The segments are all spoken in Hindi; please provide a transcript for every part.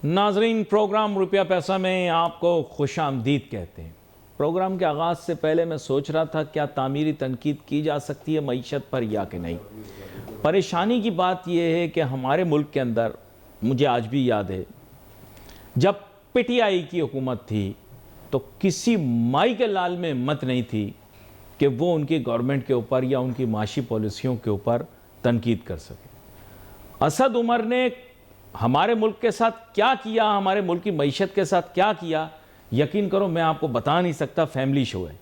नाजरीन, प्रोग्राम रुपया पैसा में आपको खुश आमदीद कहते हैं। प्रोग्राम के आगाज़ से पहले मैं सोच रहा था क्या तामीरी तनकीद की जा सकती है मईशत पर या कि नहीं। परेशानी की बात यह है कि हमारे मुल्क के अंदर, मुझे आज भी याद है, जब पीटीआई की हुकूमत थी तो किसी माई के लाल में हिम्मत नहीं थी कि वो उनकी गवर्नमेंट के ऊपर या उनकी माशी पॉलिसियों के ऊपर तनकीद कर सके। असद उमर ने हमारे मुल्क के साथ क्या किया, हमारे मुल्क की मईशत के साथ क्या किया, यकीन करो मैं आपको बता नहीं सकता। फैमिली शो है,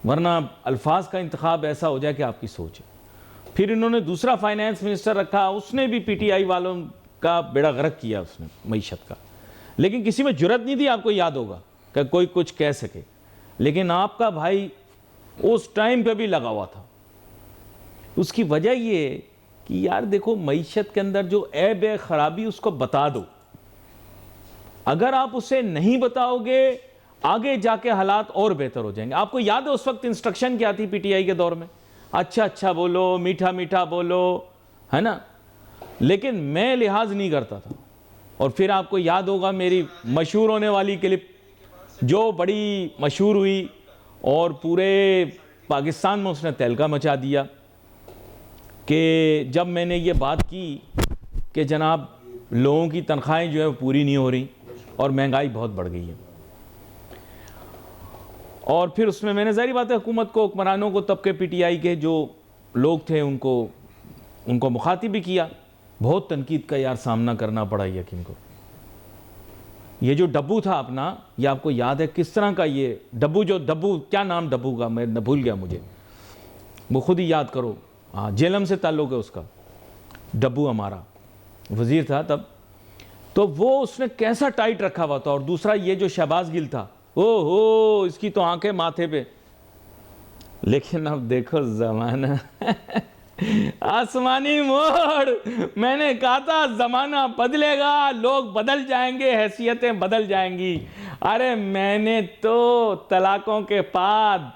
वरना अल्फाज का इंतखाब ऐसा हो जाए कि आपकी सोच है। फिर इन्होंने दूसरा फाइनेंस मिनिस्टर रखा, उसने भी पीटीआई वालों का बेड़ा गर्क किया उसने मईशत का, लेकिन किसी में जुर्रत नहीं थी, आपको याद होगा, कि कोई कुछ कह सके। लेकिन आपका भाई उस टाइम पे भी लगा हुआ था। उसकी वजह ये कि यार देखो, मईशत के अंदर जो ऐब है, खराबी, उसको बता दो। अगर आप उसे नहीं बताओगे आगे जाके हालात और बेहतर हो जाएंगे। आपको याद है उस वक्त इंस्ट्रक्शन क्या थी पीटीआई के दौर में? अच्छा अच्छा बोलो, मीठा मीठा बोलो, है ना। लेकिन मैं लिहाज नहीं करता था। और फिर आपको याद होगा मेरी मशहूर होने वाली क्लिप जो बड़ी मशहूर हुई और पूरे पाकिस्तान में उसने तहलका मचा दिया, कि जब मैंने ये बात की कि जनाब लोगों की तनख्वाहें जो है पूरी नहीं हो रही और महंगाई बहुत बढ़ गई है। और फिर उसमें मैंने ज़ाहिर बात है हुकूमत को, हुक्मरानों को, तबके पीटीआई के जो लोग थे उनको मुखातिब भी किया। बहुत तनकीद का यार सामना करना पड़ा। यकीन को ये जो डब्बू था अपना, ये आपको याद है किस तरह का? ये डब्बू क्या नाम डब्बू का, मैं भूल गया, मुझे वो खुद ही याद करो। हाँ, जेलम से ताल्लुक़ है उसका। डब्बू हमारा वज़ीर था तब, तो वो उसने कैसा टाइट रखा हुआ था। और दूसरा ये जो शहबाज गिल था, ओहो, इसकी तो आंखें माथे पे। लेकिन अब देखो ज़माना आसमानी मोड़। मैंने कहा था ज़माना बदलेगा, लोग बदल जाएंगे, हैसियतें बदल जाएंगी। अरे मैंने तो तलाकों के बाद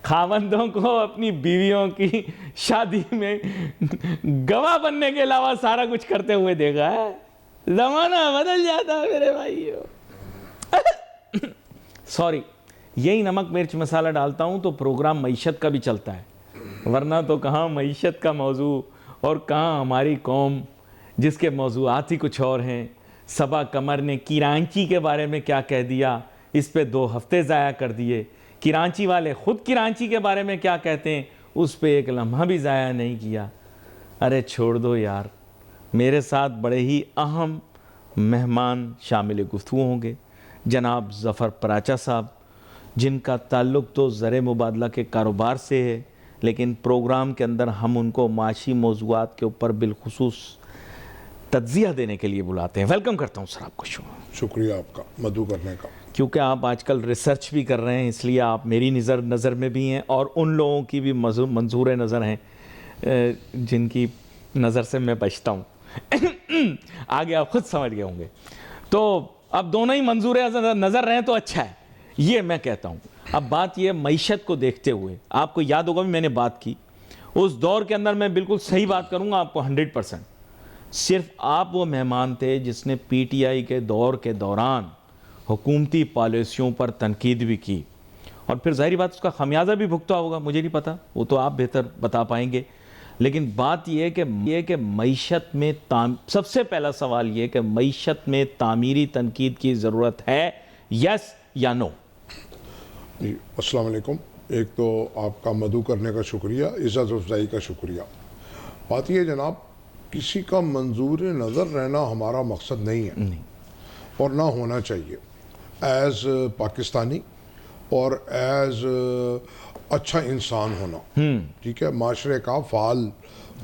खावंदों को अपनी बीवियों की शादी में गवाह बनने के अलावा सारा कुछ करते हुए देखा है। ज़माना बदल जाता है मेरे भाइयों। सॉरी, यही नमक मिर्च मसाला डालता हूँ तो प्रोग्राम मईशत का भी चलता है, वरना तो कहाँ मईशत का मौजू और कहाँ हमारी कौम, जिसके मौजूआत ही कुछ और हैं। सबा कमर ने किरांची के बारे में क्या कह दिया, इस पे 2 हफ्ते ज़ाया कर दिए। किरांची वाले ख़ुद किरांची के बारे में क्या कहते हैं, उस पे एक लम्हा भी ज़ाया नहीं किया। अरे छोड़ दो यार। मेरे साथ बड़े ही अहम मेहमान शामिल गुफ्तगू होंगे, जनाब ज़फ़र पराचा साहब, जिनका ताल्लुक़ तो ज़र मुबादला के कारोबार से है, लेकिन प्रोग्राम के अंदर हम उनको माशी मौज़ूआत के ऊपर बिलखुसूस तज्ज़िया देने के लिए बुलाते हैं। वेलकम करता हूँ सर आपको। शुक्रिया आपका मदू करने का। क्योंकि आप आजकल रिसर्च भी कर रहे हैं, इसलिए आप मेरी नज़र में भी हैं और उन लोगों की भी मंजूर नज़र हैं जिनकी नज़र से मैं बचता हूँ। आगे आप खुद समझ गए होंगे। तो अब दोनों ही मंजूर नज़र रहें तो अच्छा है, ये मैं कहता हूँ। अब बात ये मईशत को देखते हुए, आपको याद होगा भी मैंने बात की उस दौर के अंदर, मैं बिल्कुल सही बात करूँगा आपको 100%। सिर्फ आप वो मेहमान थे जिसने पीटीआई के दौर के दौरान हुकूमती पॉलिसियों पर तनकीद भी की, और फिर ज़ाहिर बात उसका खमियाजा भी भुगता होगा, मुझे नहीं पता, वो तो आप बेहतर बता पाएंगे। लेकिन बात यह है कि मईशत में सबसे पहला सवाल ये कि मईशत में तामीरी तनकीद की ज़रूरत है, यस या नो? जी, अस्सलाम वालेकुम। एक तो आपका मदू करने का शुक्रिया, इज़्ज़त अफ़ज़ाई का शुक्रिया। बात यह जनाब, किसी का मंजूर नज़र रहना हमारा मकसद नहीं है, नहीं। और ना होना चाहिए। एज़ पाकिस्तानी और एज़ अच्छा इंसान होना, ठीक है, माशरे का फ़ाल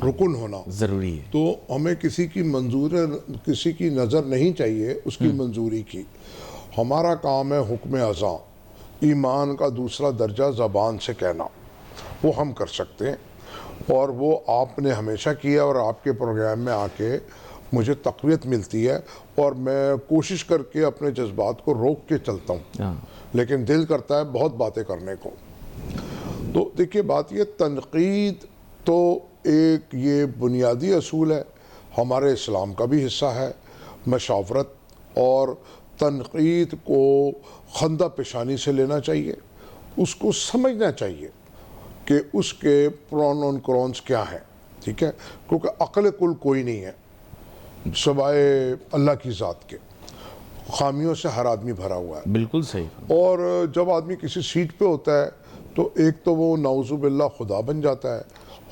रुकन होना ज़रूरी है। तो हमें किसी की नज़र नहीं चाहिए, उसकी मंजूरी की। हमारा काम है हुक्म अज़ा, ईमान का दूसरा दर्जा ज़बान से कहना, वो हम कर सकते हैं। और वो आपने हमेशा किया और आपके प्रोग्राम में आके मुझे तक़वियत मिलती है और मैं कोशिश करके अपने जज्बात को रोक के चलता हूँ, लेकिन दिल करता है बहुत बातें करने को। तो देखिए, बात ये, तनकीद तो एक ये बुनियादी असूल है, हमारे इस्लाम का भी हिस्सा है। मशावरत और तनकीद को खंदा पेशानी से लेना चाहिए, उसको समझना चाहिए कि उसके प्रॉन और कॉन्स क्या हैं, ठीक है, क्योंकि अक्ल कुल कोई नहीं है सवाए अल्लाह की ज़ात के, खामियों से हर आदमी भरा हुआ है। बिल्कुल सही। और जब आदमी किसी सीट पे होता है तो एक तो वो नाउज़ुबिल्लाह खुदा बन जाता है,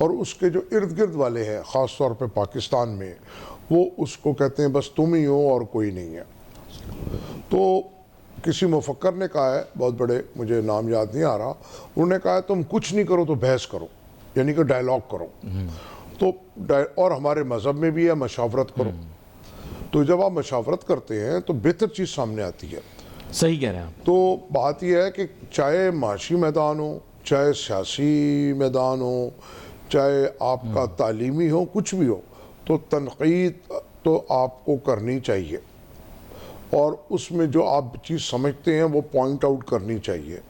और उसके जो इर्द गिर्द वाले हैं ख़ास तौर पे पाकिस्तान में, वो उसको कहते हैं बस तुम ही हो और कोई नहीं है। तो किसी मुफक्कर ने कहा है, बहुत बड़े, मुझे नाम याद नहीं आ रहा, उन्होंने कहा है तुम कुछ नहीं करो तो बहस करो, यानी कि डायलॉग करो। तो और हमारे मज़हब में भी है मशावरत करो। तो जब आप मशावरत करते हैं तो बेहतर चीज़ सामने आती है। सही कह रहे हैं आप। तो बात यह है कि चाहे माशी मैदान हो, चाहे सियासी मैदान हो, चाहे आपका तालीमी हो, कुछ भी हो, तो तनकीद तो आपको करनी चाहिए, और उसमें जो आप चीज़ समझते हैं वो पॉइंट आउट करनी चाहिए।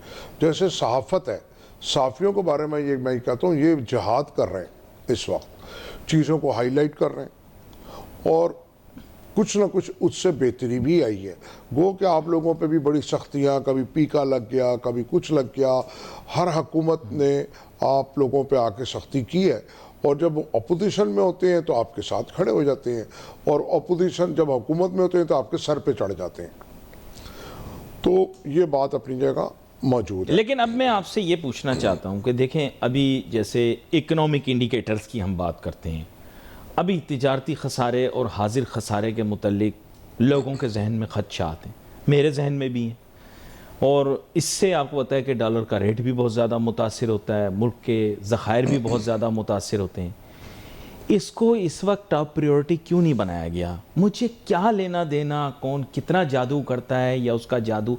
जैसे सहाफ़त है, सहाफ़ियों के बारे में मैं कहता हूँ ये जिहाद कर रहे हैं इस वक्त, चीज़ों को हाईलाइट कर रहे हैं, और कुछ ना कुछ उससे बेहतरी भी आई है। वो कि आप लोगों पे भी बड़ी सख्तियाँ, कभी पीका लग गया, कभी कुछ लग गया, हर हुकूमत ने आप लोगों पे आके सख्ती की है, और जब अपोजिशन में होते हैं तो आपके साथ खड़े हो जाते हैं, और अपोजिशन जब हुकूमत में होते हैं तो आपके सर पे चढ़ जाते हैं। तो ये बात अपनी जगह मौजूद है। लेकिन अब मैं आपसे ये पूछना चाहता हूँ कि देखें, अभी जैसे इकोनॉमिक इंडिकेटर्स की हम बात करते हैं, अभी तिजारती खसारे और हाजिर खसारे के मुतल्लिक लोगों के जहन में खदशात हैं, मेरे जहन में भी हैं, और इससे आपको पता है कि डॉलर का रेट भी बहुत ज़्यादा मुतासिर होता है, मुल्क के ज़खायर भी बहुत ज़्यादा मुतासिर होते हैं। इसको इस वक्त टॉप प्रायोरिटी क्यों नहीं बनाया गया? मुझे क्या लेना देना कौन कितना जादू करता है, या उसका जादू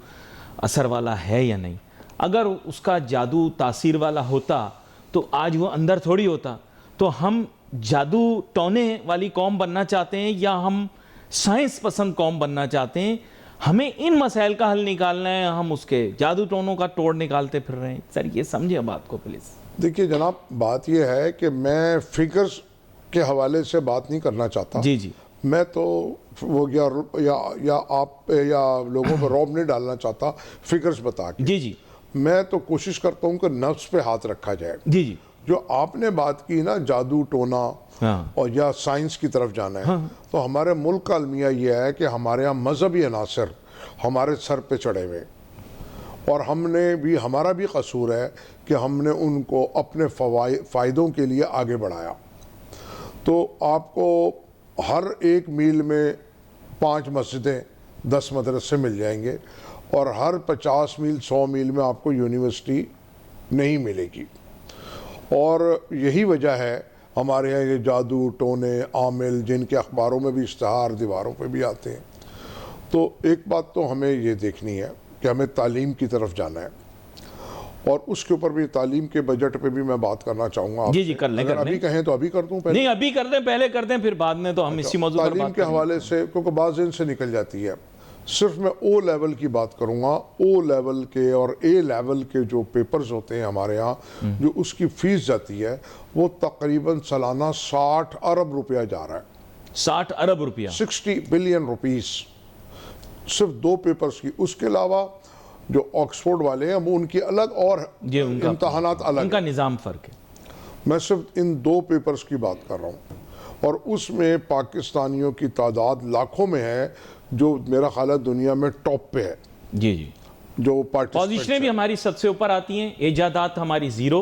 असर वाला है या नहीं? अगर उसका जादू तासीर वाला होता तो आज वो अंदर थोड़ी होता। तो हम जादू टोने वाली कौम बनना चाहते हैं या हम साइंस पसंद कौम बनना चाहते हैं? हमें इन मसाइल का हल निकालना है, हम उसके जादू टोनों का तोड़ निकालते फिर रहे हैं। सर ये समझिए बात को प्लीज़। देखिए जनाब, बात यह है कि मैं फिगर्स के हवाले से बात नहीं करना चाहता। जी जी। मैं तो वो या आप या लोगों पर रौब नहीं डालना चाहता फिगर्स बता के। जी जी। मैं तो कोशिश करता हूँ कि नफ्स पे हाथ रखा जाए। जी जी। जो आपने बात की ना, जादू टोना हाँ। और या साइंस की तरफ जाना है, हाँ। तो हमारे मुल्क का अलमिया ये है कि हमारे यहाँ मजहबी अनासर हमारे सर पे चढ़े हुए, और हमारा भी कसूर है कि हमने उनको अपने फ़ायदों के लिए आगे बढ़ाया। तो आपको हर एक मील में 5 मस्जिदें, 10 मदरसे मिल जाएंगे, और हर 50 मील 100 मील में आपको यूनिवर्सिटी नहीं मिलेगी। और यही वजह है हमारे यहाँ ये जादू टोने आमिल, जिनके अखबारों में भी इश्तहार दीवारों पे भी आते हैं। तो एक बात तो हमें ये देखनी है कि हमें तालीम की तरफ जाना है, और उसके ऊपर भी तालीम के बजट पे भी मैं बात करना चाहूँगा। जी जी, कर लें। अगर अभी कहें तो अभी कर दूँ? पहले नहीं, अभी कर दें, पहले कर दें, फिर बाद में तो हम इसी मौजूद पर तालीम बात के हवाले से, क्योंकि बात ज़हन से निकल जाती है। सिर्फ मैं ओ लेवल की बात करूँगा। ओ लेवल के और ए लेवल के जो पेपर्स होते हैं हमारे यहाँ, जो उसकी फ़ीस जाती है वो तकरीबन सालाना 60 अरब रुपया जा रहा है। 60 अरब रुपया, 60 बिलियन रुपीस सिर्फ 2 पेपर्स की। उसके अलावा जो ऑक्सफोर्ड वाले हैं वो उनकी अलग, और इम्तहानात अलग, उनका निज़ाम फ़र्क है। मैं सिर्फ इन 2 पेपर्स की बात कर रहा हूँ, और उसमें पाकिस्तानियों की तादाद लाखों में है, जो मेरा ख्याल है दुनिया में टॉप पे है। जी जी। जो पोजीशनें भी हमारी सबसे ऊपर आती हैं, इजादात हमारी ज़ीरो।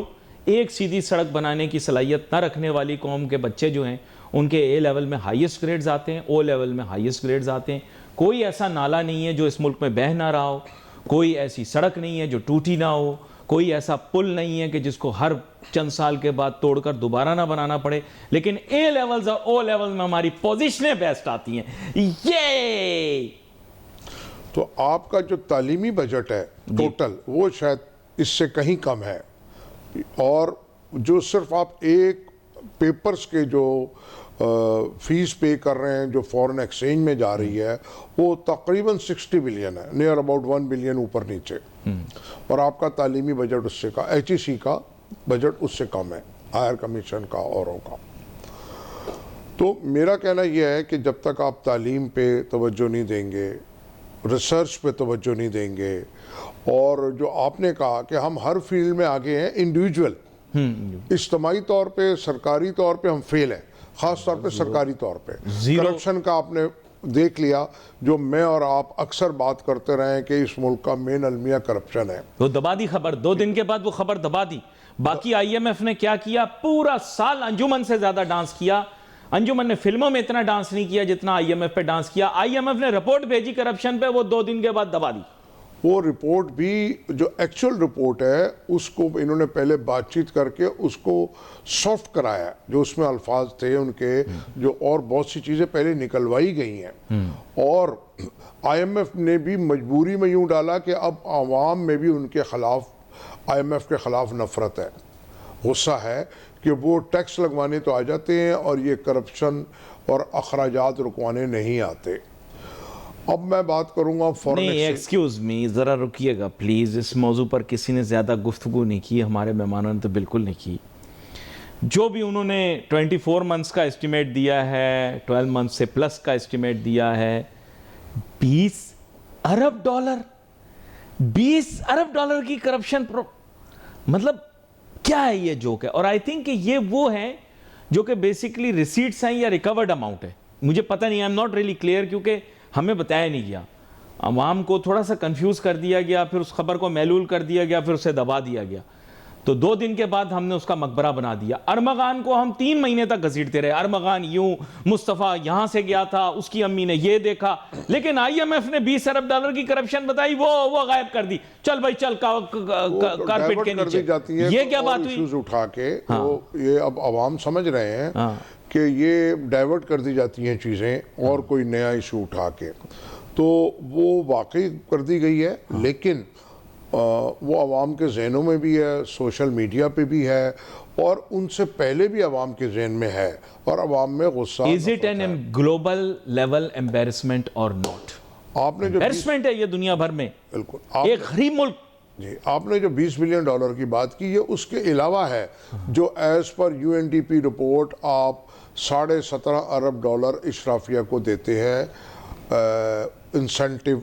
एक सीधी सड़क बनाने की सलाहियत न रखने वाली कौम के बच्चे जो हैं उनके ए लेवल में हाईएस्ट ग्रेड्स आते हैं, ओ लेवल में हाईएस्ट ग्रेड्स आते हैं। कोई ऐसा नाला नहीं है जो इस मुल्क में बह ना रहा हो, कोई ऐसी सड़क नहीं है जो टूटी ना हो, कोई ऐसा पुल नहीं है कि जिसको हर चंद साल के बाद तोड़कर दोबारा ना बनाना पड़े। लेकिन ए लेवल्स और ओ लेवल में हमारी पोजीशनें बेस्ट आती हैं। ये तो आपका जो तालीमी बजट है टोटल, वो शायद इससे कहीं कम है, और जो सिर्फ आप एक पेपर्स के जो फीस पे कर रहे हैं, जो फॉरेन एक्सचेंज में जा रही है, वो तकरीबन 60 बिलियन है, नियर अबाउट 1 बिलियन ऊपर नीचे। और आपका तालीमी बजट उससे का, HEC का बजट उससे कम है, हायर कमीशन का औरों का। तो मेरा कहना यह है कि जब तक आप तालीम पे तवज्जो नहीं देंगे, रिसर्च पे तवज्जो नहीं देंगे, और जो आपने कहा कि हम हर फील्ड में आगे हैं, इंडिविजुअल इज्तमाही तौर पे, सरकारी तौर पे हम फेल हैं, ख़ास तौर पे सरकारी तौर पे। करप्शन का आपने देख लिया, जो मैं और आप अक्सर बात करते रहे हैं कि इस मुल्क का मेन अलमिया करप्शन है। वो दबा दी खबर, 2 दिन के बाद वो खबर दबा दी। बाकी आईएमएफ ने क्या किया, पूरा साल अंजुमन से ज्यादा डांस किया। अंजुमन ने फिल्मों में इतना डांस नहीं किया जितना आईएमएफ पे डांस किया। आईएमएफ ने रिपोर्ट भेजी करप्शन पे, वो 2 दिन के बाद दबा दी। वो रिपोर्ट भी जो एक्चुअल रिपोर्ट है उसको इन्होंने पहले बातचीत करके उसको सॉफ्ट कराया, जो उसमें अल्फाज थे उनके, जो और बहुत सी चीज़ें पहले निकलवाई गई हैं। और आईएमएफ ने भी मजबूरी में यूं डाला कि अब आवाम में भी उनके खिलाफ, आईएमएफ के खिलाफ नफरत है, गुस्सा है कि वो टैक्स लगवाने तो आ जाते हैं और ये करप्शन और अखराजात रुकवाने नहीं आते। अब मैं बात करूंगा फॉरेन नहीं, एक्सक्यूज मी, ज़रा रुकिएगा प्लीज़। इस मौजू पर किसी ने ज़्यादा गुफ्तगू नहीं की, हमारे मेहमानों ने तो बिल्कुल नहीं की। जो भी उन्होंने 24 मंथ्स का एस्टिमेट दिया है, 12 मंथ्स से प्लस का एस्टिमेट दिया है, 20 अरब डॉलर, 20 अरब डॉलर की करप्शन, मतलब क्या है ये जोक है। और आई थिंक कि ये वो है जो कि बेसिकली रिसीट्स हैं या रिकवर्ड अमाउंट है, मुझे पता नहीं, आई एम नॉट रियली क्लियर, क्योंकि हमें बताया नहीं गया, अवाम को थोड़ा सा कंफ्यूज कर दिया गया, फिर उस खबर को महलूल कर दिया गया, फिर उसे दबा दिया गया। तो 2 दिन के बाद हमने उसका मकबरा बना दिया। अरमगान को हम 3 महीने तक घसीटते रहे, अरमगान यूं, मुस्तफ़ा यहां से गया था, उसकी अम्मी ने ये देखा, लेकिन आईएमएफ ने 20 अरब डॉलर की करप्शन बताई, वो गायब कर दी। चल भाई चल, कारपेट के नीचे जाती है। ये क्या बात हुई? उठा के तो ये अब अवाम समझ रहे हैं कि ये डाइवर्ट कर दी जाती हैं चीज़ें, और कोई नया इशू उठा के, तो वो वाकई कर दी गई है। लेकिन वो आवाम के जहनों में भी है, सोशल मीडिया पे भी है, और उनसे पहले भी आवाम के जहन में है, और आवाम में गुस्सा। Is it an global level embarrassment or not? आपने जो एम्बेरसमेंट है ये दुनिया भर में, बिल्कुल एक गरीब मुल्क। जी, आपने जो 20 बिलियन डॉलर की बात की, ये उसके अलावा है जो एज पर यूएनडीपी रिपोर्ट आप 17.5 अरब डॉलर इशराफिया को देते हैं इंसेंटिव।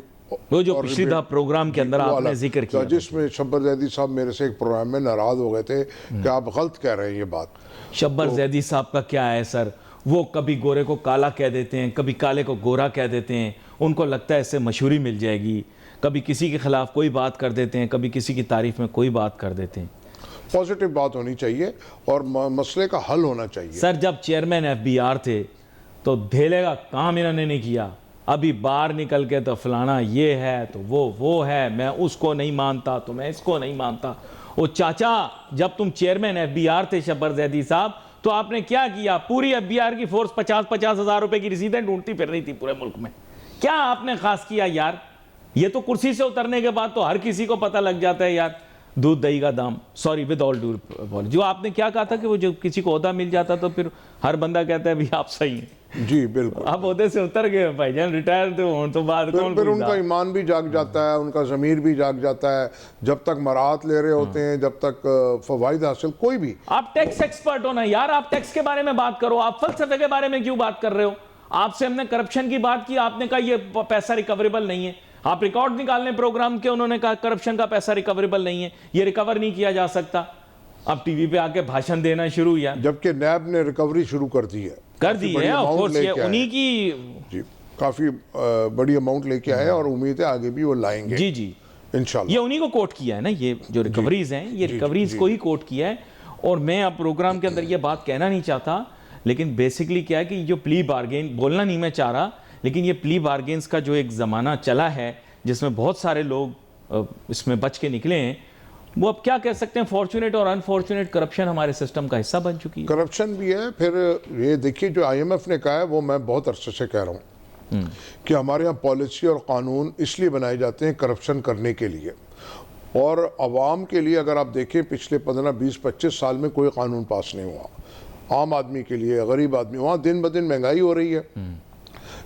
वो जो पिछली दफा प्रोग्राम के अंदर आपने जिक्र किया, जिसमें शब्बर जैदी साहब मेरे से एक प्रोग्राम में नाराज हो गए थे कि आप गलत कह रहे हैं ये बात। शब्बर जैदी साहब का क्या है सर, वो कभी गोरे को काला कह देते हैं, कभी काले को गोरा कह देते हैं, उनको लगता है इससे मशहूरी मिल जाएगी, कभी किसी के खिलाफ कोई बात कर देते हैं, कभी किसी की तारीफ में कोई बात कर देते हैं। पॉजिटिव बात होनी चाहिए और मसले का हल होना चाहिए। सर जब चेयरमैन एफबीआर थे तो धेले का काम इन्होंने नहीं किया, अभी बाहर निकल के तो फलाना ये है तो वो है, मैं उसको नहीं मानता तो मैं इसको नहीं मानता। ओ चाचा, जब तुम चेयरमैन एफबीआर थे शब्बर जैदी साहब, तो आपने क्या किया? पूरी एफबीआर की फोर्स 50-50 हज़ार रुपए की रसीदें ढूंढती फिर रही थी पूरे मुल्क में। क्या आपने खास किया यार? ये तो कुर्सी से उतरने के बाद तो हर किसी को पता लग जाता है यार, दूध दही का दाम। Sorry, with all due apology, जो आपने क्या कहा था कि वो जो किसी को ओहदा मिल जाता तो फिर हर बंदा कहता है भी आप सही हैं। जी बिल्कुल, आप ओहदे से उतर गए भाईजान, रिटायर तो बाद फिर उनका ईमान भी जाग जाता है, उनका ज़मीर भी जाग जाता है। जब तक मराहत ले रहे होते हैं, जब तक फवाइद हासिल, कोई भी। आप टैक्स एक्सपर्ट हो ना यार, आप टैक्स के बारे में बात करो, आप फलसफे के बारे में क्यों बात कर रहे हो? आपसे हमने करप्शन की बात की, आपने कहा ये पैसा रिकवरेबल नहीं है। आप रिकॉर्ड निकालने प्रोग्राम के, उन्होंने कहा करप्शन का पैसा रिकवरेबल नहीं है, ये रिकवर नहीं किया जा सकता। अब टीवी पे आके भाषण देना शुरू किया, जबकि नैब ने रिकवरी शुरू कर दी है, ऑफ कोर्स ये उन्हीं की जी, काफी बड़ी अमाउंट लेके आए और उम्मीद है आगे भी वो लाएंगे। जी जी इंशाल्लाह। ये उन्हीं को कोट किया है ना, ये जो रिकवरीज हैं, ये रिकवरीज को ही कोट किया है। और मैं अब प्रोग्राम के अंदर ये बात कहना नहीं चाहता, लेकिन बेसिकली क्या है कि जो प्ली बार्गेन, बोलना नहीं मैं चाह रहा, लेकिन ये प्ली बार्गेन्स का जो एक ज़माना चला है जिसमें बहुत सारे लोग इसमें बच के निकले हैं, वो अब क्या कह सकते हैं, फॉर्चुनेट और अनफॉर्चुनेट करप्शन हमारे सिस्टम का हिस्सा बन चुकी है। करप्शन भी है। फिर ये देखिए, जो आईएमएफ ने कहा है वो मैं बहुत अरसे से कह रहा हूँ कि हमारे यहाँ पॉलिसी और कानून इसलिए बनाए जाते हैं करप्शन करने के लिए, और आवाम के लिए। अगर आप देखें पिछले 15, 20, 25 साल में कोई कानून पास नहीं हुआ आम आदमी के लिए, गरीब आदमी। वहाँ दिन ब दिन महंगाई हो रही है,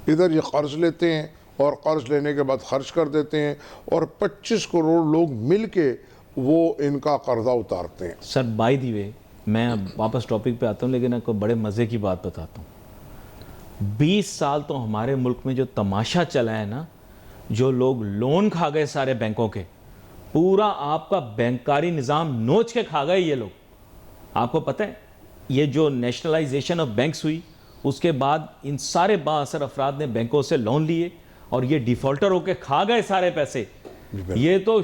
इधर ये कर्ज लेते हैं और कर्ज लेने के बाद खर्च कर देते हैं, और 25 करोड़ लोग मिल के वो इनका कर्जा उतारते हैं। सर बाय द वे, मैं अब वापस टॉपिक पे आता हूँ, लेकिन आपको बड़े मज़े की बात बताता हूँ। 20 साल तो हमारे मुल्क में जो तमाशा चला है ना, जो लोग लोन खा गए सारे बैंकों के, पूरा आपका बैंकारी निज़ाम नोच के खा गए ये लोग। आपको पता है ये जो नेशनलाइजेशन ऑफ बैंक्स हुई, उसके बाद इन सारे बाअसर अफराद ने बैंकों से लोन लिए और ये डिफॉल्टर होके खा गए सारे पैसे। ये तो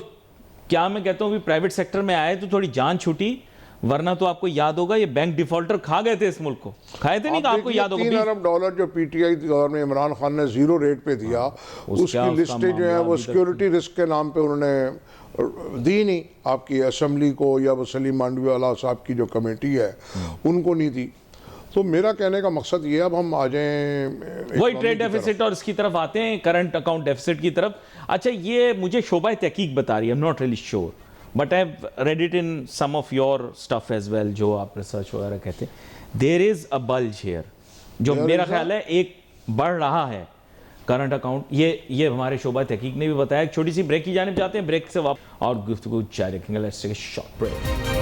क्या मैं कहता हूँ भी प्राइवेट सेक्टर में आए तो थोड़ी जान छूटी, वरना तो आपको याद होगा ये बैंक डिफॉल्टर खा गए थे इस मुल्क को, खाए थे नहीं कि आपको याद होगा। 3 अरब डॉलर जो पीटीआई दौर में इमरान खान ने जीरो रेट पे दिया, उसकी लिस्टें जो है वो सिक्योरिटी रिस्क के नाम पे उन्होंने दी नहीं, आपकी असेंबली को या वो सलीम मांडवी वाला साहब की जो कमेटी है उनको नहीं दी। तो मेरा कहने का मकसद ये है, अब हम आ जाएं वही ट्रेड डेफिसिट और इसकी तरफ आते हैं, करंट अकाउंट डेफिसिट की तरफ। अच्छा, ये मुझे शोबा तहकीक बता रही है, I am not really sure but I have read it in some of your stuff as well, जो आप रिसर्च वगैरह कहते हैं, there is a bulge here, जो मेरा ख्याल है एक बढ़ रहा है करंट अकाउंट। ये हमारे शोबा तहकीक ने भी बताया। एक छोटी सी ब्रेक की जानिब जाते हैं, ब्रेक से वापस और गुफ्तगू जारी रखेंगे। Let's take a short break.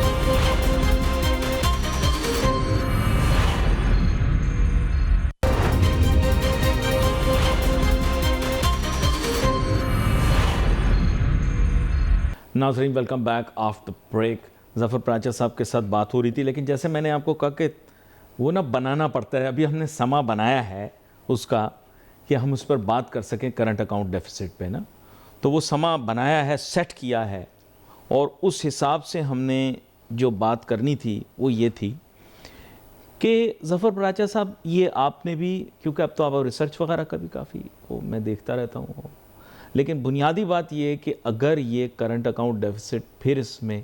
नाज़रीन, welcome back after break. Zafar Pracha साहब के साथ बात हो रही थी, लेकिन जैसे मैंने आपको कहा कि वो ना बनाना पड़ता है। अभी हमने समा बनाया है उसका कि हम उस पर बात कर सकें करंट अकाउंट डेफिसिट पे ना, तो वो समा बनाया है, सेट किया है, और उस हिसाब से हमने जो बात करनी थी वो ये थी कि ज़फ़र प्राचा साहब, ये आपने भी, क्योंकि अब तो आप रिसर्च वगैरह का भी काफ़ी वो मैं देखता रहता हूँ, लेकिन बुनियादी बात यह है कि अगर ये करंट अकाउंट डेफिसिट फिर इसमें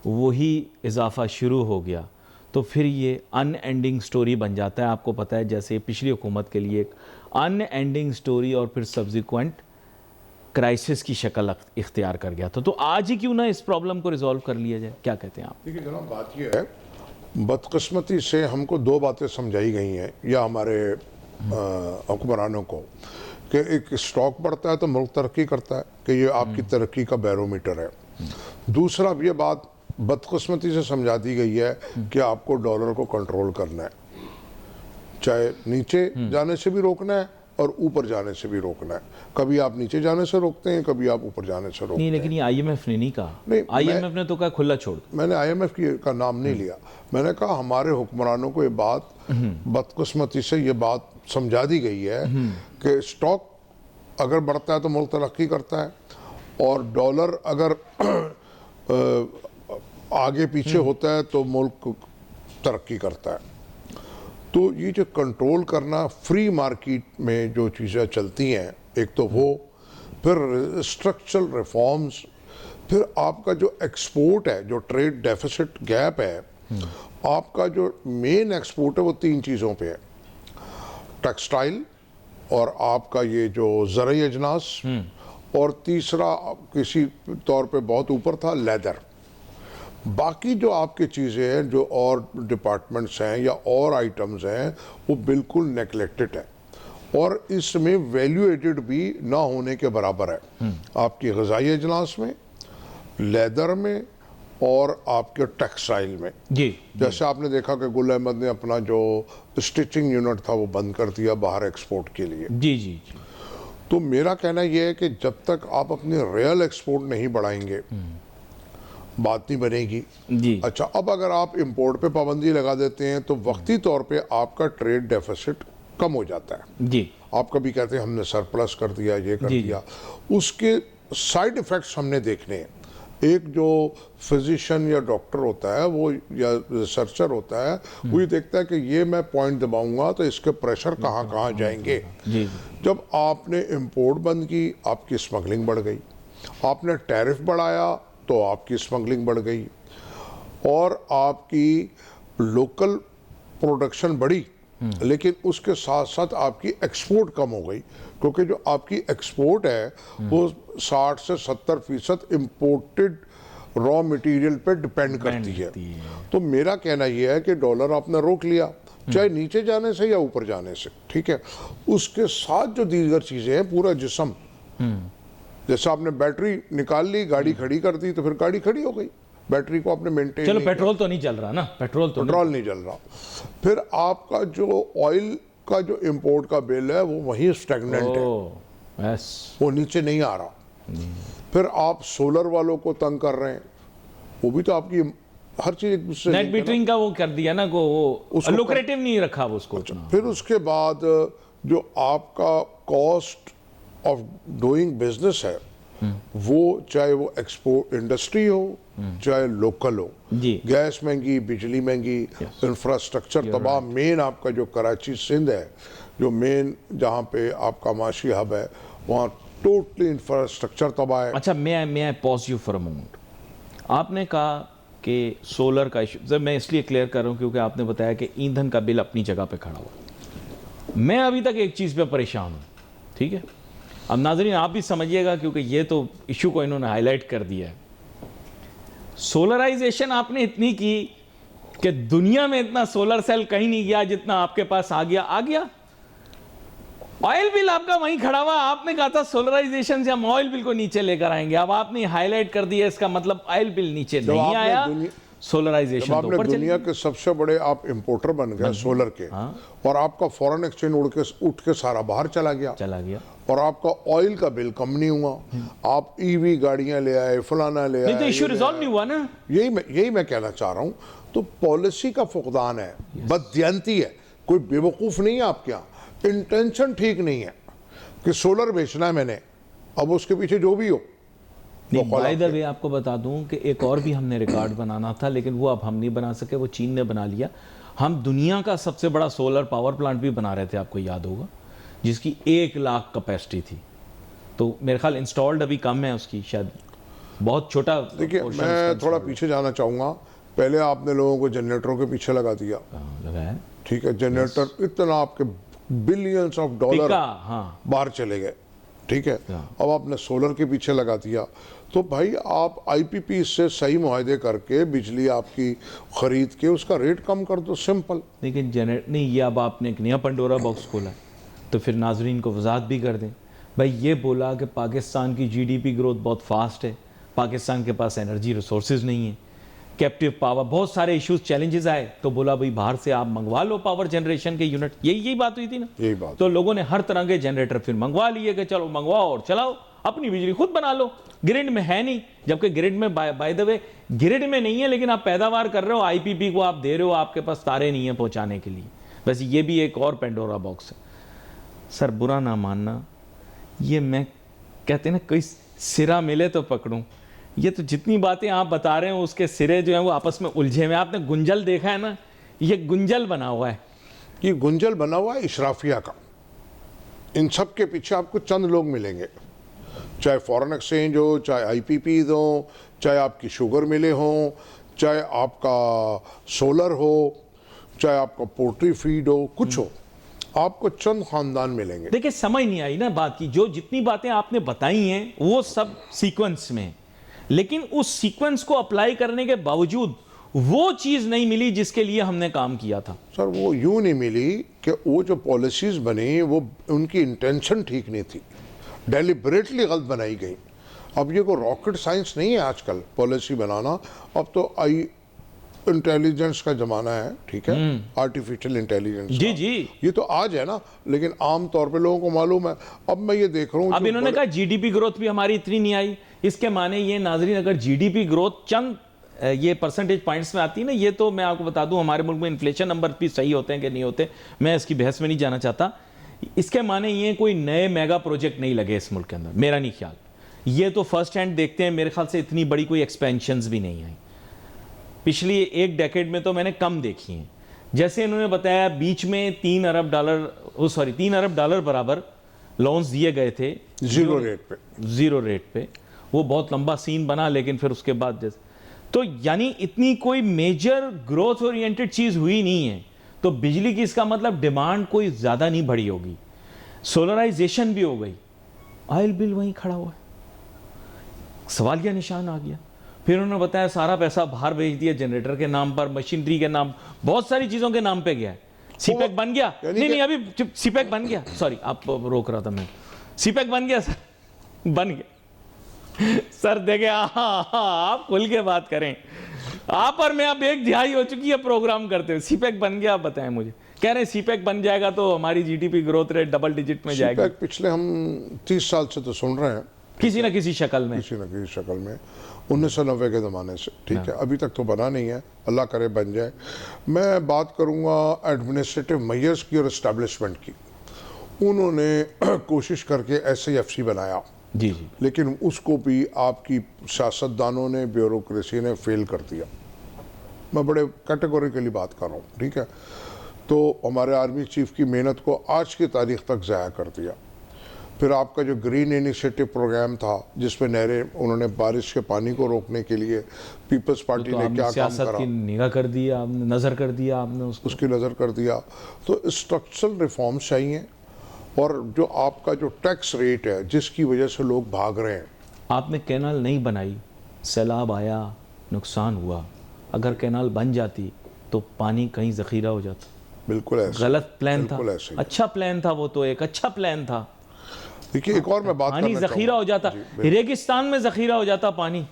वही इजाफा शुरू हो गया तो फिर ये अनएंडिंग स्टोरी बन जाता है। आपको पता है जैसे पिछली हुकूमत के लिए एक अनएंडिंग स्टोरी और फिर सब्सिक्वेंट क्राइसिस की शक्ल इख्तियार कर गया था। तो आज ही क्यों ना इस प्रॉब्लम को रिजॉल्व कर लिया जाए, क्या कहते हैं आप? देखिए जनाब, बात यह है, बदकिस्मती से हमको 2 बातें समझाई गई हैं या हमारे हुक्मरानों को, कि एक स्टॉक बढ़ता है तो मुल्क तरक्की करता है, कि ये आपकी तरक्की का बैरोमीटर है। दूसरा ये बात बदकिस्मती से समझा दी गई है कि आपको डॉलर को कंट्रोल करना है, चाहे नीचे जाने से भी रोकना है और ऊपर जाने से भी रोकना है। कभी आप नीचे जाने से रोकते हैं, कभी आप ऊपर जाने से रोकते हैं। लेकिन ये IMF ने नहीं कहा, IMF ने तो कहा खुला छोड़। मैंने IMF का नाम नहीं लिया, मैंने कहा हमारे हुक्मरानों को ये बात बदकिस्मती से ये बात समझा दी गई है कि स्टॉक अगर बढ़ता है तो मुल्क तरक्की करता है, और डॉलर अगर आगे पीछे होता है तो मुल्क तरक्की करता है। तो ये जो कंट्रोल करना, फ्री मार्केट में जो चीज़ें चलती हैं, एक तो वो, फिर स्ट्रक्चरल रिफॉर्म्स, फिर आपका जो एक्सपोर्ट है, जो ट्रेड डेफिसिट गैप है, आपका जो मेन एक्सपोर्ट है वो 3 चीज़ों पे है, टेक्सटाइल, और आपका ये जो ज़रूरी अजनास, और तीसरा किसी तौर पे बहुत ऊपर था लेदर। बाकी जो आपकी चीज़ें हैं, जो और डिपार्टमेंट्स हैं या और आइटम्स हैं, वो बिल्कुल नेगलेक्टेड है, और इसमें वैल्यू एडेड भी ना होने के बराबर है। आपकी ग़िज़ाई अजनास में, लेदर में, और आपके टेक्सटाइल में। जैसे आपने देखा कि गुल अहमद ने अपना जो स्टिचिंग यूनिट था वो बंद कर दिया बाहर एक्सपोर्ट के लिए। जी। तो मेरा कहना यह है कि जब तक आप अपनी रियल एक्सपोर्ट नहीं बढ़ाएंगे, बात नहीं बनेगी जी। अच्छा, अब अगर आप इंपोर्ट पे पाबंदी लगा देते हैं तो वक्ती तौर पे आपका ट्रेड डेफिसिट कम हो जाता है जी। आप कभी कहते हैं हमने सरप्लस कर दिया, ये कर दिया, उसके साइड इफ़ेक्ट्स हमने देखने हैं। एक जो फिजिशियन या डॉक्टर होता है वो, या रिसर्चर होता है, वो ये देखता है कि ये मैं पॉइंट दबाऊंगा तो इसके प्रेशर कहाँ कहाँ जाएंगे। जब आपने इंपोर्ट बंद की, आपकी स्मगलिंग बढ़ गई, आपने टैरिफ बढ़ाया तो आपकी स्मगलिंग बढ़ गई, और आपकी लोकल प्रोडक्शन बढ़ी, लेकिन उसके साथ साथ आपकी एक्सपोर्ट कम हो गई, क्योंकि जो आपकी एक्सपोर्ट है वो 60 से 70% इम्पोर्टेड रॉ मटेरियल पे डिपेंड करती है। तो मेरा कहना यह है कि डॉलर आपने रोक लिया, चाहे नीचे जाने से या ऊपर जाने से, ठीक है, उसके साथ जो दीगर चीज़ें हैं, पूरा जिस्म, जैसे आपने बैटरी निकाल ली, गाड़ी खड़ी कर दी, तो फिर गाड़ी खड़ी हो गई, बैटरी को आपने मेंटेन, चलो पेट्रोल तो नहीं चल रहा ना, पेट्रोल नहीं चल रहा, फिर आपका जो ऑयल का जो इंपोर्ट का बिल है वो वही स्टैग्नेंट है, बस वो नीचे नहीं आ रहा। फिर आप सोलर वालों को तंग कर रहे हैं, वो भी तो आपकी हर चीज एक दूसरे नेट मीटरिंग का वो कर दिया ना, को वो उसको लुक्रेटिव नहीं रखा वो उसको उतना। फिर उसके बाद जो आपका कॉस्ट ऑफ डूइंग बिजनेस है, वो चाहे वो एक्सपोर्ट इंडस्ट्री हो चाहे लोकल हो, जी। गैस महंगी, बिजली महंगी, इंफ्रास्ट्रक्चर तबाह। मेन आपका जो कराची सिंध है, जो मेन जहाँ पे आपका माशी हब है, वहाँ टोटली इंफ्रास्ट्रक्चर तबाह है। अच्छा, मैं pause you for a moment. आपने कहा कि सोलर का इशू, जब मैं इसलिए क्लियर कर रहा हूँ क्योंकि आपने बताया कि ईंधन का बिल अपनी जगह पे खड़ा हुआ। मैं अभी तक एक चीज़ पे परेशान हूँ, ठीक है? अब नाज़रीन आप भी समझिएगा क्योंकि ये तो इशू को इन्होंने हाईलाइट कर दिया है। सोलराइजेशन आपने इतनी की कि दुनिया में इतना सोलर सेल कहीं नहीं गया जितना आपके पास आ गया। ऑयल बिल आपका वहीं खड़ा हुआ। आपने कहा था सोलराइजेशन से हम ऑयल बिल को नीचे लेकर आएंगे, अब आपने हाईलाइट कर दिया, इसका मतलब ऑयल बिल नीचे नहीं आया, सोलराइजेशन तो ऊपर दुनिया के सबसे बड़े आप इंपोर्टर बन गए सोलर के, और आपका फॉरेन एक्सचेंज उठ के सारा बाहर चला गया, और आपका ऑयल का बिल कम नहीं हुआ। आप ईवी गाड़ियां ले आए, फलाना ले आए, नहीं तो इश्यू रिजॉल्व नहीं हुआ ना। यही मैं कहना चाह रहा हूं। तो पॉलिसी का फुकदान है, बददियांती है, कोई बेवकूफ नहीं है आपके यहाँ, इंटेंशन ठीक नहीं है कि सोलर बेचना है मैंने, अब उसके पीछे जो भी हो। बाय द वे आपको बता दूं कि एक और भी हमने रिकॉर्ड बनाना था, लेकिन वो अब हम नहीं बना सके, वो चीन ने बना लिया। हम दुनिया का सबसे बड़ा सोलर पावर प्लांट भी बना रहे थे, आपको याद होगा, जिसकी 1 लाख कैपेसिटी थी। तो मेरे ख्याल इंस्टॉल्ड अभी कम है उसकी, शायद बहुत छोटा। देखिए, मैं थोड़ा पीछे जाना चाहूँगा। पहले आपने लोगों को जनरेटरों के पीछे लगा दिया, लगाया, ठीक है, जनरेटर इतना आपके बिलियंस ऑफ डॉलर बाहर चले गए, ठीक है। अब आपने सोलर के पीछे लगा दिया, तो भाई आप आईपीपी से सही मुआहदे करके बिजली आपकी खरीद के उसका रेट कम कर दो, सिंपल। लेकिन नहीं, ये अब आपने एक नया पंडोरा बॉक्स खोला, तो फिर नाजरीन को वजाहत भी कर दें। भाई ये बोला कि पाकिस्तान की जीडीपी ग्रोथ बहुत फास्ट है, पाकिस्तान के पास एनर्जी रिसोर्सेज नहीं है, कैप्टिव पावर, बहुत सारे इश्यूज चैलेंजेस आए, तो बोला भाई बाहर से आप मंगवा लो पावर जनरेशन के यूनिट। यही बात हुई थी ना, यही बात। तो लोगों ने हर तरह के जनरेटर फिर मंगवा लिए कि चलो मंगवाओ और चलाओ, अपनी बिजली खुद बना लो, ग्रिड में है नहीं। जबकि ग्रिड में बाय द वे ग्रिड में नहीं है, लेकिन आप पैदावार कर रहे हो, आईपीपी को आप दे रहे हो, आपके पास तारे नहीं है पहुंचाने के लिए। वैसे ये भी एक और पेंडोरा बॉक्स है। सर बुरा ना मानना, ये मैं कहते ना कोई सिरा मिले तो पकड़ूं, ये तो जितनी बातें आप बता रहे हो उसके सिरे जो हैं वो आपस में उलझे हुए। आपने गुंजल देखा है ना, ये गुंजल बना हुआ है, ये गुंजल बना हुआ है इशराफिया का। इन सब के पीछे आपको चंद लोग मिलेंगे, चाहे फॉरेन एक्सचेंज हो, चाहे आईपीपी हो, चाहे आपकी शुगर मिले हो, चाहे आपका सोलर हो, चाहे आपका पोल्ट्री फीड हो, कुछ हो, आपको चंद खानदान मिलेंगे। देखिए समझ नहीं आई ना बात की, जो जितनी बातें आपने बताई हैं वो सब सीक्वेंस में, लेकिन उस सीक्वेंस को अप्लाई करने के बावजूद वो चीज नहीं मिली जिसके लिए हमने काम किया था। सर वो यूं नहीं मिली कि वो जो पॉलिसीज बनी वो उनकी इंटेंशन ठीक नहीं थी, डेलिबरेटली गलत बनाई गई। अब ये कोई रॉकेट साइंस नहीं है आजकल पॉलिसी बनाना, अब तो इंटेलिजेंस का जमाना है, ठीक है, आर्टिफिशियल इंटेलिजेंस। जी जी, ये तो आज है ना, लेकिन आम तौर पे लोगों को मालूम है। अब मैं ये देख रहा हूँ, अब इन्होंने कहा जीडीपी ग्रोथ भी हमारी इतनी नहीं आई। इसके माने ये नाजरीन, अगर जीडीपी ग्रोथ चंद ये परसेंटेज पॉइंट्स में आती है ना, ये तो मैं आपको बता दूं हमारे मुल्क में इन्फ्लेशन नंबर भी सही होते हैं कि नहीं होते, मैं इसकी बहस में नहीं जाना चाहता। इसके माने ये कोई नए मेगा प्रोजेक्ट नहीं लगे इस मुल्क के अंदर, मेरा नहीं ख्याल। ये तो फर्स्ट हैंड देखते हैं, मेरे ख्याल से इतनी बड़ी कोई एक्सपेंशंस भी नहीं आई पिछली एक डेकेड में, तो मैंने कम देखी हैं। जैसे इन्होंने बताया बीच में 3 अरब डॉलर बराबर लोन्स दिए गए थे जीरो रेट पे। वो बहुत लंबा सीन बना, लेकिन फिर उसके बाद जैसे तो यानी इतनी कोई मेजर ग्रोथ ओरिएंटेड चीज हुई नहीं है। तो बिजली की इसका मतलब डिमांड कोई ज्यादा नहीं बढ़ी होगी, सोलराइजेशन भी हो गई, ऑयल बिल वहीं खड़ा हुआ है, सवालिया निशान आ गया। फिर उन्होंने बताया सारा पैसा बाहर भेज दिया, जनरेटर के नाम पर, मशीनरी के नाम, बहुत सारी चीजों के नाम पे गया है। सीपैक बन गया, नहीं अभी सीपैक बन गया, सॉरी आप रोक रहा था मैं, सीपैक बन गया सर, बन गया सर। देखे आप खुल के बात करें, आप और मैं अब 1 दिहाई हो चुकी है प्रोग्राम करते हुए, सीपैक बन गया। आप बताएं मुझे कह रहे हैं सीपैक बन जाएगा तो हमारी GDP growth rate double digit में जाएगी। सीपैक पिछले हम 30 साल से तो सुन रहे हैं किसी ना किसी शक्ल में, किसी न किसी शक्ल में, 1990 के ज़माने से, ठीक है। अभी तक तो बना नहीं है, अल्लाह करे बन जाए। मैं बात करूँगा एडमिनिस्ट्रेटिव मेयर्स की और इस्टेब्लिशमेंट की। उन्होंने कोशिश करके SIFC बनाया, जी जी, लेकिन उसको भी आपकी सियासतदानों ने, ब्यूरोक्रेसी ने फेल कर दिया। मैं बड़े कैटेगोरिकली बात कर रहा हूँ, ठीक है। तो हमारे आर्मी चीफ की मेहनत को आज की तारीख तक ज़ाया कर दिया। फिर आपका जो ग्रीन इनिशिएटिव प्रोग्राम था, जिसमें नहरें, उन्होंने बारिश के पानी को रोकने के लिए पीपल्स पार्टी ने क्या काम करा, की निगाह कर दिया आपने, नज़र कर दिया आपने उसको, उसकी नज़र कर दिया। तो स्ट्रक्चरल रिफॉर्म्स चाहिए। और जो आपका जो टैक्स रेट है, जिसकी वजह से लोग भाग रहे हैं, आपने कैनाल नहीं बनाई, सैलाब आया, नुकसान हुआ, अगर कैनाल बन जाती तो पानी कहीं ज़ख़ीरा हो जाता। बिल्कुल ऐसे, गलत प्लान था, बिल्कुल ऐसे। अच्छा प्लान था, वो तो एक अच्छा प्लान था। देखिए एक और मैं बात पानी करना ज़ख़ीरा हो जाता, रेगिस्तान में ज़ख़ीरा हो जाता पानी।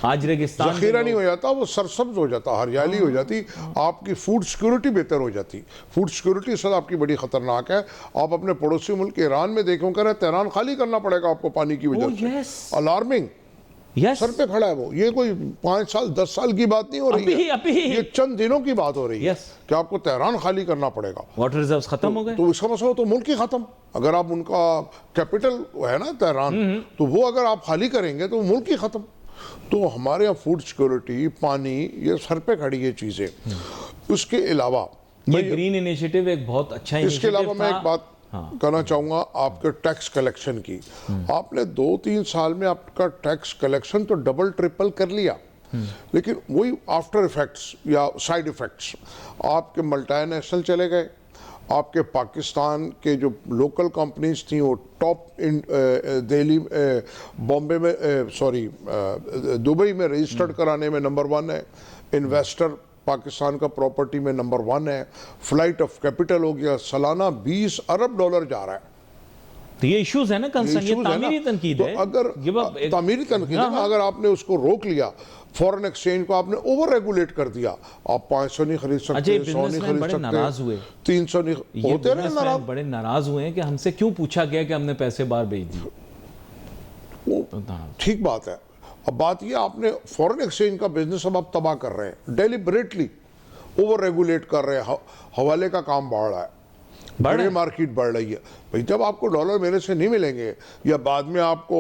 आज रेगिस्तान ज़ख़ीरा नहीं हो जाता, वो सरसब्ज हो जाता, हरियाली हो जाती, आपकी फूड सिक्योरिटी बेहतर हो जाती। फूड सिक्योरिटी सर आपकी बड़ी ख़तरनाक है। आप अपने पड़ोसी मुल्क ईरान में देखो, कह रहे तेहरान खाली करना पड़ेगा आपको पानी की वजह से। अलार्मिंग, सर पे खड़ा है वो। ये कोई 5 साल 10 साल की बात नहीं हो रही है, ये चंद दिनों की बात हो रही है कि आपको तेहरान खाली करना पड़ेगा। वाटर रिजर्व्स खत्म हो गए, तो इसका मतलब तो मुल्क ही खत्म। अगर आप, उनका कैपिटल है ना तेहरान, तो वो अगर आप खाली करेंगे तो मुल्क ही खत्म। तो हमारे यहाँ फूड सिक्योरिटी, पानी, ये सर पे खड़ी है चीज़ें। उसके अलावा ये ग्रीन इनिशिएटिव एक बहुत अच्छा इसके अलावा मैं एक बात हाँ। कहना चाहूँगा आपके टैक्स कलेक्शन की। आपने 2-3 साल में आपका टैक्स कलेक्शन तो डबल ट्रिपल कर लिया, लेकिन वही आफ्टर इफेक्ट्स या साइड इफेक्ट्स, आपके मल्टीनेशनल चले गए। आपके पाकिस्तान के जो लोकल कंपनीज थी वो टॉप दिल्ली, बॉम्बे में, दुबई में रजिस्टर्ड कराने में नंबर 1 है। इन्वेस्टर पाकिस्तान का प्रॉपर्टी में नंबर 1 है। फ्लाइट ऑफ कैपिटल हो गया, सालाना $20 अरब जा रहा है। तो ये इश्यूज है ना, कंसर्न, ये तामीरी तनकीद है। तो अगर तामीरी तनकीद है ना, अगर आपने उसको रोक लिया, फॉरेन एक्सचेंज को आपने ओवर रेगुलेट कर दिया, आप 500 नहीं खरीद सकते, 100 नहीं खरीद सकते, नाराज हुए, 300 नहीं होते रहे नाराज, बड़े नाराज हुए हैं कि हमसे क्यों पूछा गया कि हमने पैसे बाहर भेज दिए। ठीक बात है। अब बात ये, आपने फॉरेन एक्सचेंज का बिजनेस अब आप तबाह कर रहे हैं, डेलिबरेटली ओवर रेगुलेट कर रहे हैं, हवाले का काम बढ़ रहा है, बड़े मार्केट बढ़ रही है। भाई जब आपको डॉलर मेरे से नहीं मिलेंगे, या बाद में आपको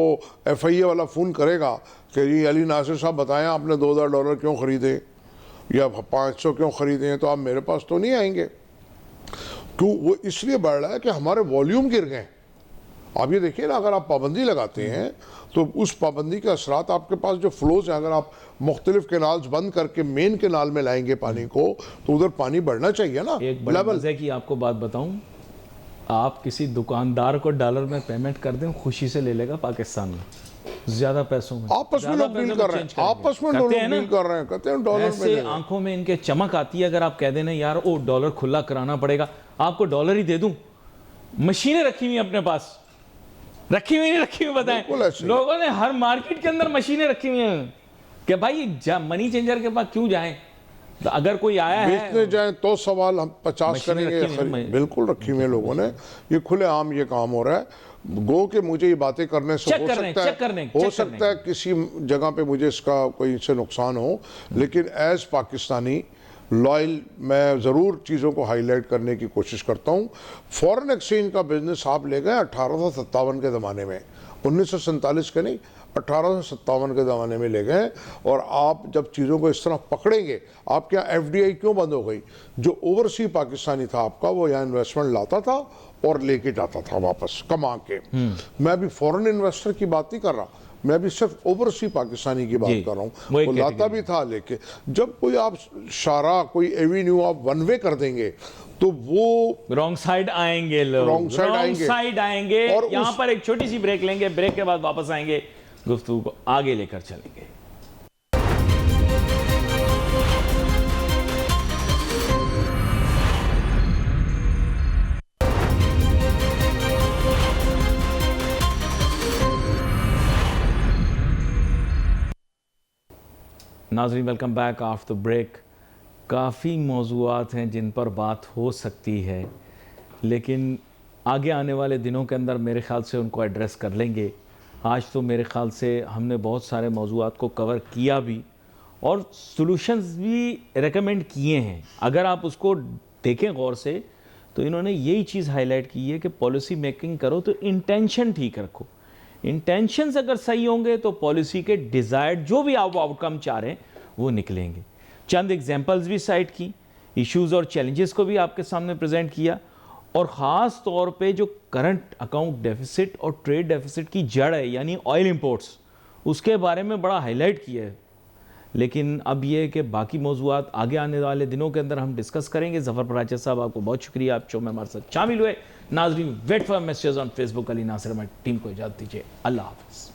FIA वाला फ़ोन करेगा कि जी अली नासिर साहब बताएं आपने $2000 क्यों ख़रीदे या 500 क्यों ख़रीदे, तो आप मेरे पास तो नहीं आएंगे। क्यों? वो इसलिए बढ़ रहा है कि हमारे वॉल्यूम गिर गए। आप ये देखिए ना, अगर आप पाबंदी लगाते हैं तो उस पाबंदी के असरात आपके पास जो फ्लोज हैं, अगर आप मुख्तलिफ कैनाल्स बंद करके मेन कैनाल में लाएंगे पानी को, तो उधर पानी बढ़ना चाहिए ना। एक बड़े मजे की आपको बात बताऊं, आप किसी दुकानदार को डॉलर में पेमेंट कर दें, खुशी से ले लेगा पाकिस्तान में, ज्यादा पैसों में। आपस में लोग डील कर रहे हैं, आपस में लोग डील कर रहे हैं, कहते हैं डॉलर में। ऐसे आंखों में इनके चमक आती है अगर आप कह देना यार ओ डॉलर खुला कराना पड़ेगा, आपको डॉलर ही दे दूं। मशीनें रखी हुई अपने पास, रखी हुई नहीं रखी हुई बताएं, लोगों ने हर मार्केट के अंदर मशीनें रखी हुई हैं कि भाई मनी चेंजर के पास क्यों जाएं, तो अगर कोई आया है बेचने जाएं तो सवाल हम 50 करेंगे। बिल्कुल रखी हुई लोगों ने, ये खुलेआम ये काम हो रहा है। गो के मुझे ये बातें करने से हो सकता है किसी जगह पे मुझे इसका कोई इससे नुकसान हो, लेकिन एज पाकिस्तानी लॉयल मैं ज़रूर चीज़ों को हाईलाइट करने की कोशिश करता हूँ। फॉरेन एक्सचेंज का बिजनेस आप ले गए 1857 के ज़माने में, 1947 के नहीं, 1857 के ज़माने में ले गए। और आप जब चीज़ों को इस तरह पकड़ेंगे, आपके यहाँ FDI क्यों बंद हो गई? जो ओवरसी पाकिस्तानी था आपका, वो यहाँ इन्वेस्टमेंट लाता था और लेके जाता था वापस कमा के। मैं अभी फॉरेन इन्वेस्टर की बात नहीं कर रहा, मैं भी सिर्फ ओवरसी पाकिस्तानी की बात कर रहा हूँ। वो लाता भी था लेके। जब कोई आप शारा, कोई एवेन्यू आप वन वे कर देंगे तो वो रॉन्ग साइड आएंगे लोग, रॉन्ग साइड आएंगे। और यहाँ पर एक छोटी सी ब्रेक लेंगे, ब्रेक के बाद वापस आएंगे, गुफ्तगू को आगे लेकर चलेंगे। नाज़रीन वेलकम बैक आफ्टर ब्रेक। काफ़ी मौज़ूआत हैं जिन पर बात हो सकती है, लेकिन आगे आने वाले दिनों के अंदर मेरे ख़्याल से उनको एड्रेस कर लेंगे। आज तो मेरे ख़्याल से हमने बहुत सारे मौज़ूआत को कवर किया भी और सॉल्यूशंस भी रेकमेंड किए हैं। अगर आप उसको देखें गौर से तो इन्होंने यही चीज़ हाईलाइट की है कि पॉलिसी मेकिंग करो तो इंटेंशन ठीक रखो। इंटेंशंस अगर सही होंगे तो पॉलिसी के डिज़ायर्ड जो भी आप आउटकम चाह रहे हैं वो निकलेंगे। चंद एग्जांपल्स भी साइट की, इश्यूज़ और चैलेंजेस को भी आपके सामने प्रेजेंट किया और ख़ास तौर पे जो करंट अकाउंट डेफिसिट और ट्रेड डेफिसिट की जड़ है यानी ऑयल इंपोर्ट्स, उसके बारे में बड़ा हाईलाइट किया है। लेकिन अब ये है कि बाकी मौज़ूआत आगे आने वाले दिनों के अंदर हम डिस्कस करेंगे। ज़फ़र पराचा साहब, आपको बहुत शुक्रिया, आप शो में हमारे साथ शामिल हुए। नाज़रीन, wait for message on Facebook. Ali Nasir हमारी टीम को इजाज़त दीजिए। अल्लाह हाफ़िज़।